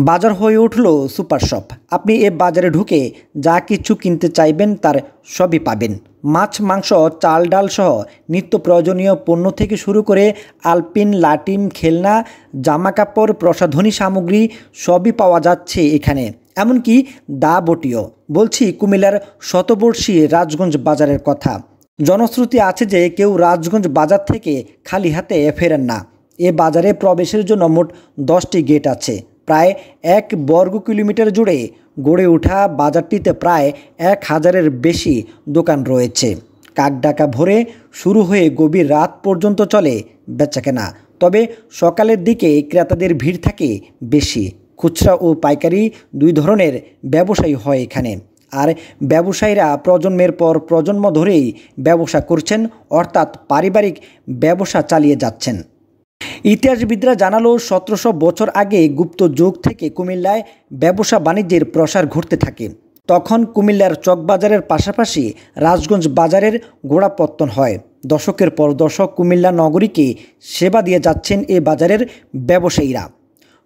বাজার হয়ে উঠল সুপার শপ। আপনি এ বাজারে ঢুকে যা কিছু কিনতে চাইবেন তার সবই পাবেন। মাছ, মাংস, চাল, ডাল সহ নিত্য প্রয়োজনীয় পণ্য থেকে শুরু করে আলপিন, লাটিম, খেলনা, জামাকাপড়, প্রসাধনী সামগ্রী সবই পাওয়া যাচ্ছে এখানে। এমনকি দা বটিও। বলছি কুমিল্লার শতবর্ষী রাজগঞ্জ বাজারের কথা। জনশ্রুতি আছে যে কেউ রাজগঞ্জ বাজার থেকে খালি হাতে ফেরেন না। এ বাজারে প্রবেশের জন্য মোট 10টি গেট আছে। প্রায় 1 বর্গ কিলোমিটার জুড়ে গড়ে ওঠা বাজারটিতে প্রায় 1000-এর বেশি দোকান রয়েছে। কাকডাকা ভোরে শুরু হয়ে গভীর রাত পর্যন্ত চলে বেচাকেনা। তবে সকালের দিকে ক্রেতাদের ভিড় থাকে বেশি। খুচরা ও পাইকারি দুই ধরনের ব্যবসায়ী হয় এখানে। আর ব্যবসায়ীরা প্রজন্মের পর প্রজন্ম ধরেই ব্যবসা করছেন, অর্থাৎ পারিবারিক ব্যবসা চালিয়ে যাচ্ছেন। ইতিহাসবিদরা জানালো 1700 বছর আগে গুপ্ত যুগ থেকে কুমিল্লায় ব্যবসা বাণিজ্যের প্রসার ঘটতে থাকে। তখন কুমিল্লার চকবাজারের পাশাপাশি রাজগঞ্জ বাজারের গোড়াপত্তন হয়। দশকের পর দশক কুমিল্লা নগরীকে সেবা দিয়ে যাচ্ছেন এ বাজারের ব্যবসায়ীরা।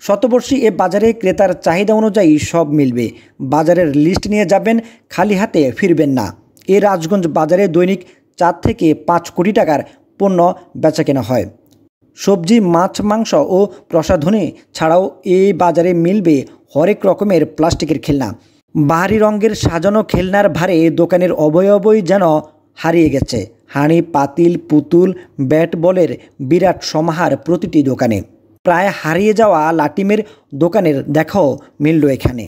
শতবর্ষী এ বাজারে ক্রেতার চাহিদা অনুযায়ী সব মিলবে। বাজারের লিস্ট নিয়ে যাবেন, খালি হাতে ফিরবেন না। এ রাজগঞ্জ বাজারে দৈনিক 4 থেকে 5 কোটি টাকার পণ্য বেচাকেনা হয়। সবজি, মাছ, মাংস ও প্রসাধনী ছাড়াও এই বাজারে মিলবে হরেক রকমের প্লাস্টিকের খেলনা। বাহারি রঙের সাজানো খেলনার ভারে দোকানের অবয়বই যেন হারিয়ে গেছে। হাঁড়ি, পাতিল, পুতুল, ব্যাট বলের বিরাট সমাহার প্রতিটি দোকানে। প্রায় হারিয়ে যাওয়া লাটিমের দোকানের দেখাও মিলল এখানে।